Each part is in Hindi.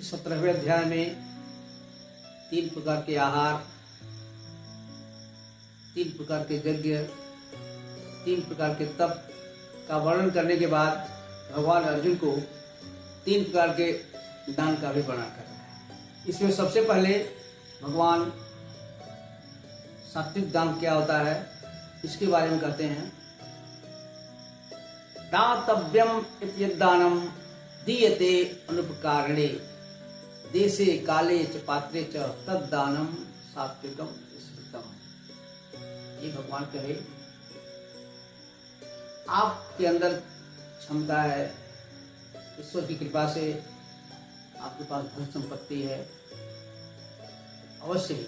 17वें अध्याय में 3 प्रकार के आहार, 3 प्रकार के यज्ञ, 3 प्रकार के तप का वर्णन करने के बाद भगवान अर्जुन को 3 प्रकार के दान का भी वर्णन कर रहे हैं। इसमें सबसे पहले भगवान सात्विक दान क्या होता है इसके बारे में कहते हैं। दातव्यम इत्यदानम दीयते अनुपकारणे देशे काले च पात्रे च तद्दानम सात्विकम स्मृतम। ये भगवान कहे आपके अंदर क्षमता है, ईश्वर की कृपा से आपके पास धन संपत्ति है, अवश्य ही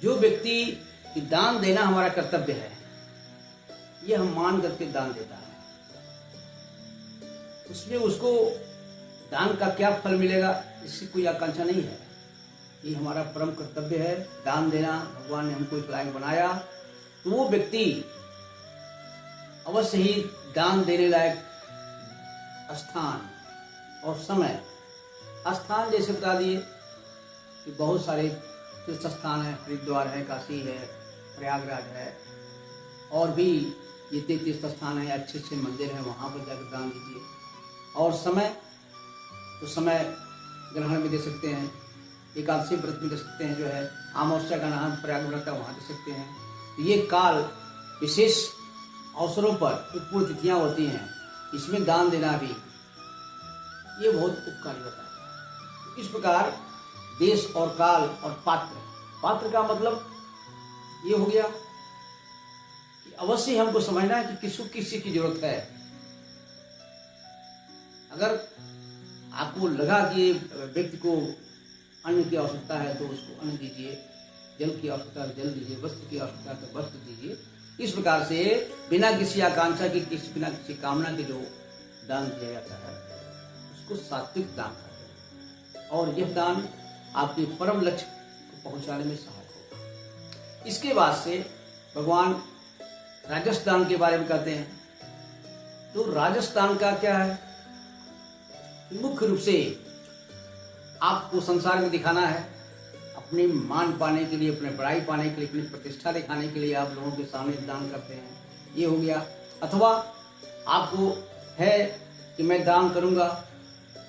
जो व्यक्ति दान देना हमारा कर्तव्य है, ये हम मान करके दान देता है, उसमें उसको दान का क्या फल मिलेगा इसकी कोई आकांक्षा नहीं है। ये हमारा परम कर्तव्य है दान देना। भगवान ने हमको इस लायक बनाया तो वो व्यक्ति अवश्य ही दान देने लायक स्थान और समय, स्थान जैसे बता दिए कि बहुत सारे तीर्थ स्थान है, हरिद्वार है, काशी है, प्रयागराज है, और भी जितने तीर्थ स्थान है, अच्छे अच्छे मंदिर हैं, वहाँ पर जाकर दान दीजिए। और समय तो समय ग्रहण में दे सकते हैं, एकादशी व्रत में दे सकते हैं, जो है अमावस्या का नाम प्रयाग व्रत है वहाँ दे सकते हैं। तो ये काल विशेष अवसरों पर जो पूर्ण तिथियाँ होती हैं इसमें दान देना भी ये बहुत उपकारी होता है। इस प्रकार देश और काल और पात्र का मतलब ये हो गया कि अवश्य हमको समझना है कि किसको किस चीज की जरूरत है। अगर आपको लगा कि व्यक्ति को अन्न की आवश्यकता है तो उसको अन्न दीजिए, जल की आवश्यकता है जल दीजिए, वस्त्र की आवश्यकता है तो वस्त्र दीजिए। इस प्रकार से बिना किसी आकांक्षा की, बिना किसी कामना के जो दान दिया जाता है उसको सात्विक दान कहते हैं, और यह दान आपके परम लक्ष्य को पहुंचाने में सहायक होगा। इसके बाद से भगवान राजस दान के बारे में कहते हैं। तो राजस दान का क्या है? मुख्य रूप से आपको संसार में दिखाना है, अपने मान पाने के लिए, अपने बड़ाई पाने के लिए, अपनी प्रतिष्ठा दिखाने के लिए आप लोगों के सामने दान करते हैं, ये हो गया। अथवा आपको है कि मैं दान करूंगा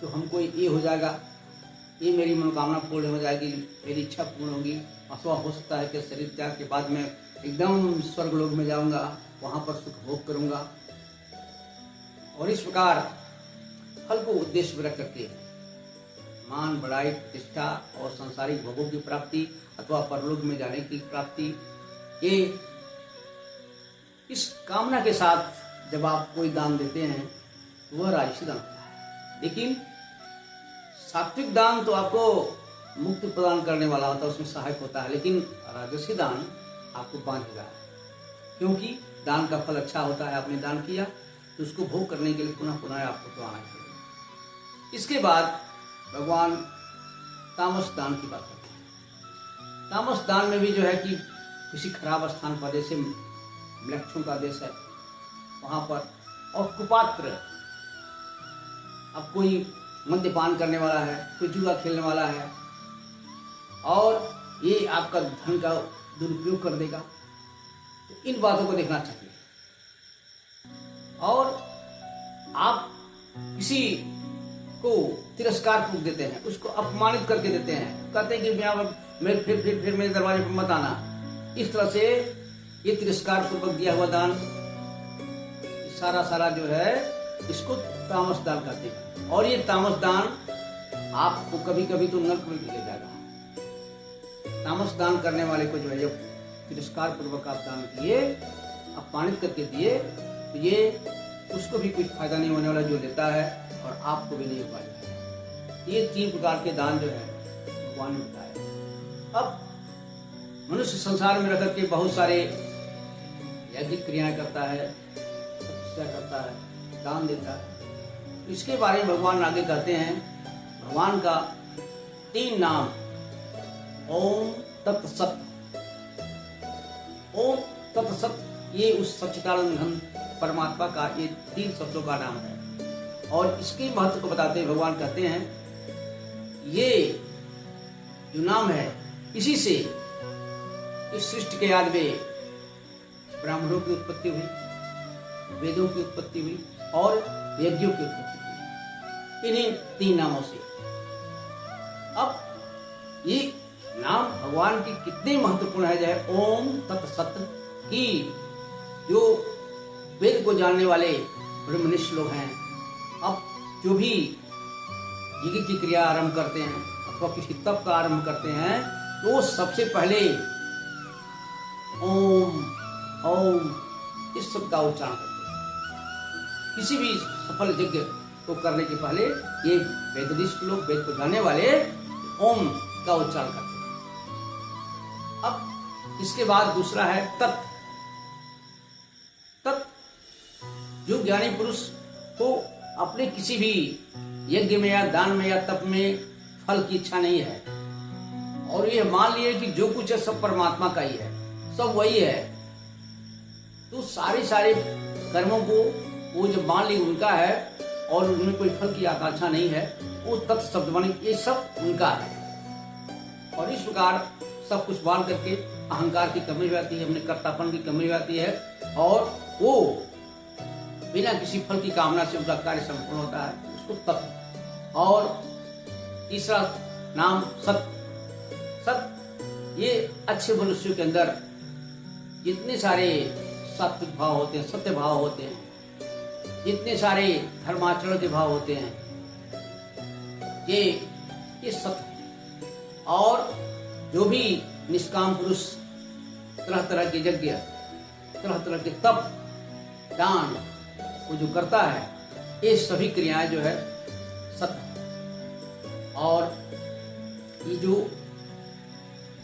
तो हमको ये हो जाएगा, ये मेरी मनोकामना पूर्ण हो जाएगी, मेरी इच्छा पूर्ण होगी। अथवा हो सकता है कि शरीर त्याग के बाद में एकदम स्वर्गलोक में जाऊंगा, वहां पर सुख भोग करूंगा। और इस प्रकार फल को उद्देश्य में रख करके मान, बड़ाई, प्रतिष्ठा और सांसारिक भोगों की प्राप्ति अथवा परलोक में जाने की प्राप्ति, ये इस कामना के साथ जब आप कोई दान देते हैं तो वह राजसी दान होता है। लेकिन सात्विक दान तो आपको मुक्ति प्रदान करने वाला होता है, उसमें सहायक होता है। लेकिन राजसी दान आपको बांधेगा, क्योंकि दान का फल अच्छा होता है। आपने दान किया तो उसको भोग करने के लिए पुनः पुनः आपको तो आना चाहिए। इसके बाद भगवान तामस दान की बात करते हैं। तामस दान में भी जो है कि किसी खराब स्थान पर, जैसे मृक्षों का देश है वहां पर, और कुपात्र, अब कोई मद्यपान करने वाला है, कोई जुआ खेलने वाला है और ये आपका धन का दुरुपयोग कर देगा, तो इन बातों को देखना चाहिए। और आप किसी को तिरस्कार पूर्वक देते हैं, उसको अपमानित करके देते हैं, कहते हैं कि फिर मेरे दरवाजे पर मत आना। इस तरह से ये तिरस्कार पूर्वक दिया हुआ दान सारा जो है इसको तामस दान कहते हैं। और ये तामस दान आपको कभी कभी तो नरक में भी ले जाएगा। तामस दान करने वाले को जो है जब तिरस्कार पूर्वक आप दान किए, अपमानित करके दिए, तो ये उसको भी कुछ फायदा नहीं होने वाला जो लेता है, और आपको भी नहीं हो पाएगा। ये 3 प्रकार के दान जो है भगवान ने बताया। अब मनुष्य संसार में रह करके बहुत सारे यज्ञिक क्रियाएं करता है, तपस्या करता है, दान देता है। इसके बारे में भगवान आगे कहते हैं। भगवान का 3 नाम, ओम तत्सत। ओम तत्सत ये उस सच्चिदानंद घन परमात्मा का ये 3 शब्दों का नाम है। और इसके महत्व को बताते हुए भगवान कहते हैं ये जो नाम है, इसी से इस सृष्टि के आदि में ब्राह्मणों की उत्पत्ति हुई, वेदों की उत्पत्ति हुई और यज्ञों की उत्पत्ति हुई, इन्हीं 3 नामों से। अब ये नाम भगवान की कितने महत्वपूर्ण है, जय ओम तत्सत की जो वेद को जानने वाले ब्रह्मनिष्ठ लोग हैं, अब जो भी यज्ञ की क्रिया आरंभ करते हैं अथवा किसी तप का आरंभ करते हैं, तो सबसे पहले ओम ओम इस शब्द का उच्चारण करते हैं। किसी भी सफल यज्ञ को करने के पहले ये वेदनिष्ठ लोग, वेद को जानने वाले, ओम का उच्चारण करते हैं। अब इसके बाद दूसरा है तत्। तत् जो ज्ञानी पुरुष को अपने किसी भी यज्ञ में या दान में या तप में फल की इच्छा नहीं है, और ये मान लिए कि जो कुछ है सब परमात्मा का ही है, सब वही है, तो सारे कर्मों को वो जब मान ली उनका है और उनमें कोई फल की आकांक्षा नहीं है, वो तत् शब्द माने ये सब उनका है। और इस प्रकार सब कुछ मान करके अहंकार की कमी हो जाती है, अपने कर्तापन की कमी हो जाती है, और वो बिना किसी फल की कामना से उनका कार्य संपूर्ण होता है, उसको तत्। और तीसरा नाम सत। सत ये अच्छे मनुष्यों के अंदर जितने सारे सात्विक भाव होते हैं, सत्य भाव होते हैं, जितने सारे धर्माचरण के भाव होते हैं, ये सत्य है। और जो भी निष्काम पुरुष तरह तरह के यज्ञ, तरह तरह के तप, दान वो जो करता है, ये सभी क्रियाएं जो है सत्य है। और ये जो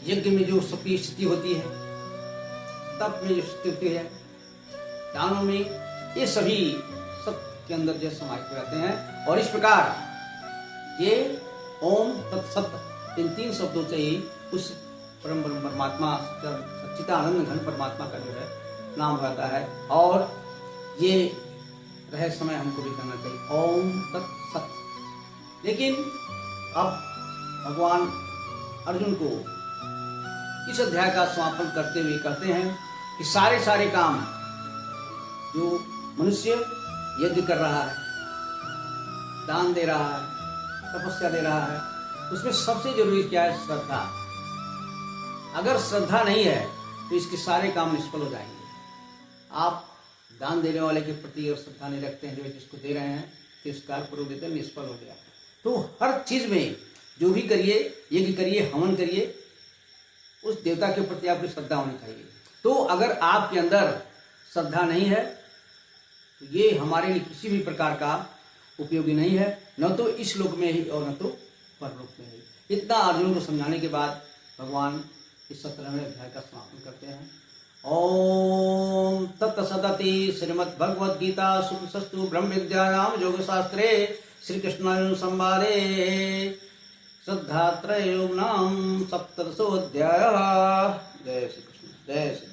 यज्ञ में जो सबकी स्थिति होती है, तप में जो स्थिति होती है, दानों में, ये सभी सत्य के अंदर जो समाहित हो जाते हैं। और इस प्रकार ये ओम तत्सत, इन 3 शब्दों से ही उस परम परमात्मा, सच्चिदानंद घन परमात्मा का जो है नाम रहता है। और ये रह समय हमको भी करना चाहिए, ओम तत्सत। लेकिन अब भगवान अर्जुन को इस अध्याय का समापन करते हुए कहते हैं कि सारे काम जो मनुष्य यज्ञ कर रहा है, दान दे रहा है, तपस्या दे रहा है, उसमें सबसे जरूरी क्या है? श्रद्धा। अगर श्रद्धा नहीं है तो इसके सारे काम निष्फल हो जाएंगे। आप दान देने वाले के प्रति अगर श्रद्धा नहीं रखते हैं, जो जिसको दे रहे हैं तिरस्कार पूर्वक देते हैं, निष्फल हो गया। तो हर चीज में जो भी करिए, यज्ञ करिए, हवन करिए, उस देवता के प्रति आपकी श्रद्धा होनी चाहिए। तो अगर आपके अंदर श्रद्धा नहीं है तो ये हमारे लिए किसी भी प्रकार का उपयोगी नहीं है, न तो इस लोक में ही और न तो परलोक में ही। इतना अर्जुन को समझाने के बाद भगवान इस 17वें अध्याय का समापन करते हैं। ओम तत्सदति श्रीमद्भगवद्गीता सुखसस्तु ब्रह्म विद्यायाम योगशास्त्रे श्री कृष्णार्जुन संवादे श्रद्धात्रयोगनाम 17वां अध्याय। जय श्री कृष्ण, जय श्री